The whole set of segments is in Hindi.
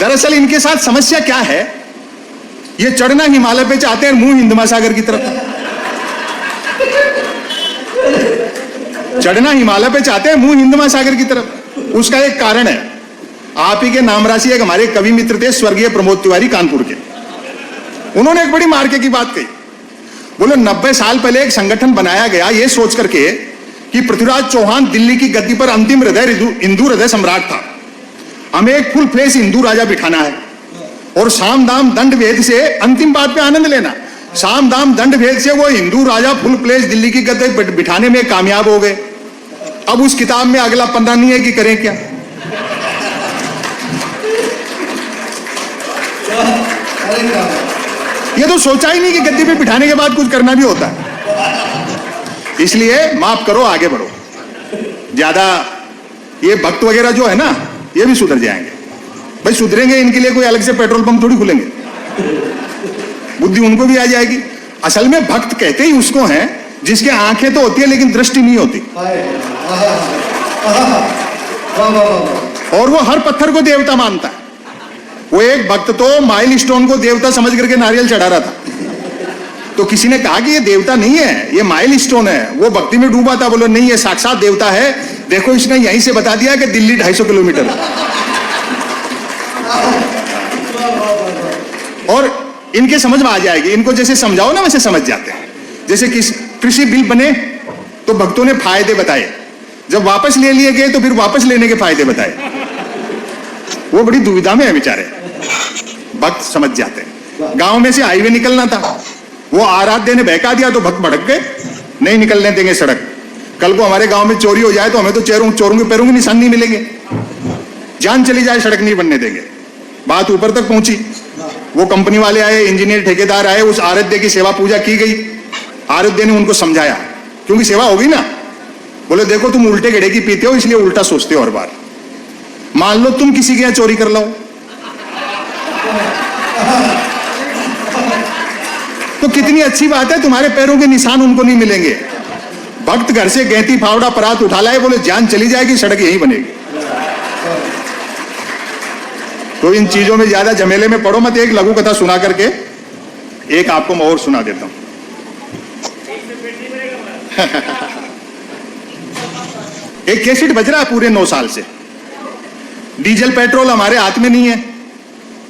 दरअसल इनके साथ समस्या क्या है, ये चढ़ना हिमालय पे चाहते हैं, मुंह हिंद महासागर की तरफ। चढ़ना हिमालय पे चाहते हैं, मुंह हिंद महासागर की तरफ। उसका एक कारण है, आप ही के नाम राशि एक हमारे कवि मित्र थे स्वर्गीय प्रमोद तिवारी कानपुर के, उन्होंने एक बड़ी मार्के की बात कही। बोले 90 साल पहले एक संगठन बनाया गया ये सोच करके कि पृथ्वीराज चौहान दिल्ली की गद्दी पर अंतिम हिंदू हृदय सम्राट था, हमें एक फुल फ्लेश हिंदू राजा बिठाना है और साम दाम दंड भेद से अंतिम बात पे आनंद लेना। साम दाम दंड भेद से वो हिंदू राजा फुल फ्लेश दिल्ली की गद्दी बिठाने में कामयाब हो गए। अब उस किताब में अगला पन्ना नहीं है कि करें क्या। ये तो सोचा ही नहीं कि गद्दी पे बिठाने के बाद कुछ करना भी होता है। इसलिए माफ करो, आगे बढ़ो। ज्यादा ये भक्त वगैरह जो है ना, ये भी सुधर जाएंगे भाई। सुधरेंगे, इनके लिए कोई अलग से पेट्रोल पंप थोड़ी खुलेंगे, बुद्धि उनको भी आ जाएगी। असल में भक्त कहते ही उसको हैं जिसके आंखें तो होती है लेकिन दृष्टि नहीं होती, और वो हर पत्थर को देवता मानता है। वो एक भक्त तो माइल स्टोन को देवता समझ करके नारियल चढ़ा रहा था, तो किसी ने कहा कि ये देवता नहीं है, ये माइल स्टोन है। वो भक्ति में डूबा था, बोलो नहीं ये साक्षात देवता है, देखो इसने यहीं से बता दिया कि दिल्ली 250 किलोमीटर है। और इनके समझ में आ जाएगी, इनको जैसे समझाओ ना वैसे समझ जाते हैं। जैसे कि कृषि बिल बने तो भक्तों ने फायदे बताए, जब वापस ले लिए गए तो फिर वापस लेने के फायदे बताए। वो बड़ी दुविधा में है बेचारे, भक्त समझ जाते हैं। गांव में से हाईवे निकलना था, वो आराध्य ने बहका दिया तो भक्त भड़क गए, नहीं निकलने देंगे सड़क। कल को हमारे गांव में चोरी हो जाए तो हमें तो चोरों के पैरों के निशान नहीं मिलेंगे, जान चली जाए सड़क नहीं बनने देंगे। बात ऊपर तक पहुंची, वो कंपनी वाले आए, इंजीनियर ठेकेदार आए, उस आराध्य की सेवा पूजा की गई। आराध्य ने उनको समझाया, क्योंकि सेवा होगी ना। बोले देखो तुम उल्टे गेड़े की पीते हो इसलिए उल्टा सोचते हो हर बार। मान लो तुम किसी के यहां चोरी कर लो तो कितनी अच्छी बात है, तुम्हारे पैरों के निशान उनको नहीं मिलेंगे। भक्त घर से गैती फावड़ा परात उठा लाए, बोले जान चली जाएगी सड़क यहीं बनेगी। तो इन चीजों में ज्यादा झमेले में पड़ो मत। एक लघु कथा सुना करके एक आपको मैं और सुना देता हूं। एक कैसेट बज रहा है पूरे 9 साल से। डीजल पेट्रोल हमारे हाथ में नहीं है,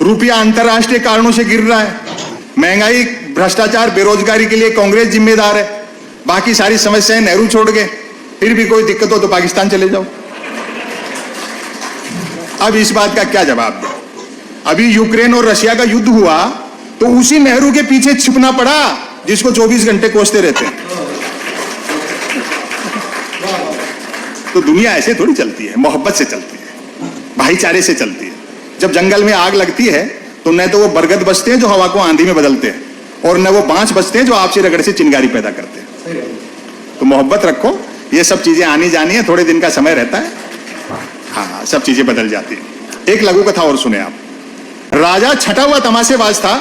रुपया अंतरराष्ट्रीय कारणों से गिर रहा है, महंगाई भ्रष्टाचार बेरोजगारी के लिए कांग्रेस जिम्मेदार है, बाकी सारी समस्याएं नेहरू छोड़ गए, फिर भी कोई दिक्कत हो तो पाकिस्तान चले जाओ। अब इस बात का क्या जवाब दे। अभी यूक्रेन और रशिया का युद्ध हुआ तो उसी नेहरू के पीछे छिपना पड़ा जिसको 24 घंटे कोसते रहते हैं। तो दुनिया ऐसे थोड़ी चलती है, मोहब्बत से चलती है, भाईचारे से चलती है। जब जंगल में आग लगती है तो न तो वो बरगद बचते हैं जो हवा को आंधी में बदलते हैं, और न वो बांस बचते हैं जो आपसी रगड़ से चिंगारी पैदा करते हैं। तो मोहब्बत रखो, ये सब चीजें आनी जानी है, थोड़े दिन का समय रहता है, हाँ सब चीजें बदल जाती है। एक लघु कथा और सुने आप। राजा छटा हुआ तमाशेबाज था,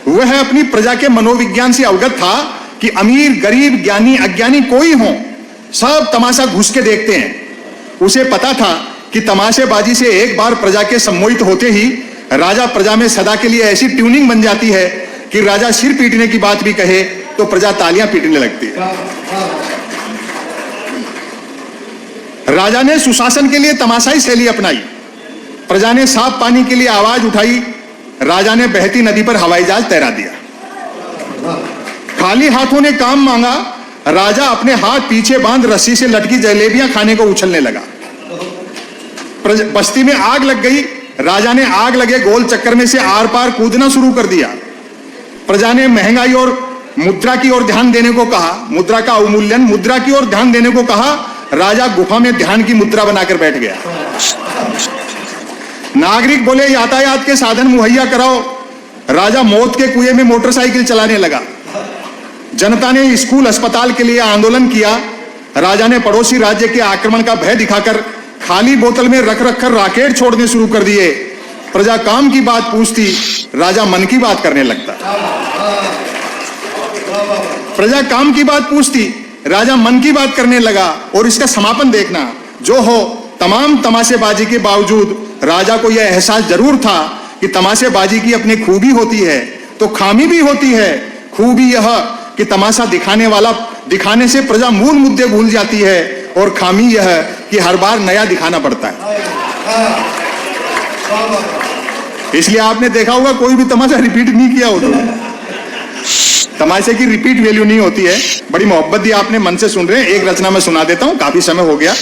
वह अपनी प्रजा के मनोविज्ञान से अवगत था कि अमीर गरीब ज्ञानी अज्ञानी कोई हो, सब तमाशा घुस के देखते हैं। उसे पता था कि तमाशेबाजी से एक बार प्रजा के सम्मोहित होते ही राजा प्रजा में सदा के लिए ऐसी ट्यूनिंग बन जाती है कि राजा सिर पीटने की बात भी कहे तो प्रजा तालियां पीटने लगती है। राजा ने सुशासन के लिए तमाशाई शैली अपनाई, प्रजा ने साफ पानी के लिए आवाज उठाई, राजा ने बहती नदी पर हवाई जहाज तैरा दिया। खाली हाथों ने काम मांगा, राजा अपने हाथ पीछे बांध रस्सी से लटकी जलेबियां खाने को उछलने लगा। बस्ती में आग लग गई, राजा ने आग लगे गोल चक्कर में से आर पार कूदना शुरू कर दिया। प्रजा ने महंगाई और मुद्रा की ओर ध्यान देने को कहा, मुद्रा का अवमूल्यन, मुद्रा की ओर ध्यान देने को कहा। राजा गुफा में ध्यान की मुद्रा बनाकर बैठ गया। नागरिक बोले यातायात के साधन मुहैया कराओ, राजा मौत के कुएं में मोटरसाइकिल चलाने लगा। जनता ने स्कूल अस्पताल के लिए आंदोलन किया, राजा ने पड़ोसी राज्य के आक्रमण का भय दिखाकर खाली बोतल में रख रख कर राकेट छोड़ने शुरू कर दिए। प्रजा काम की बात पूछती, राजा मन की बात करने लगता। प्रजा काम की बात पूछती, राजा मन की बात करने लगा। और इसका समापन देखना, जो हो तमाम तमाशेबाजी के बावजूद राजा को यह एहसास जरूर था कि तमाशेबाजी की अपनी खूबी होती है तो खामी भी होती है। खूबी यह कि तमाशा दिखाने वाला दिखाने से प्रजा मूल मुद्दे भूल जाती है, और खामी यह कि हर बार नया दिखाना पड़ता है। इसलिए आपने देखा होगा कोई भी तमाशा रिपीट नहीं किया हो तो तमाशे की रिपीट वैल्यू नहीं होती है। बड़ी मोहब्बत दी आपने, मन से सुन रहे हैं। एक रचना में सुना देता हूं, काफी समय हो गया।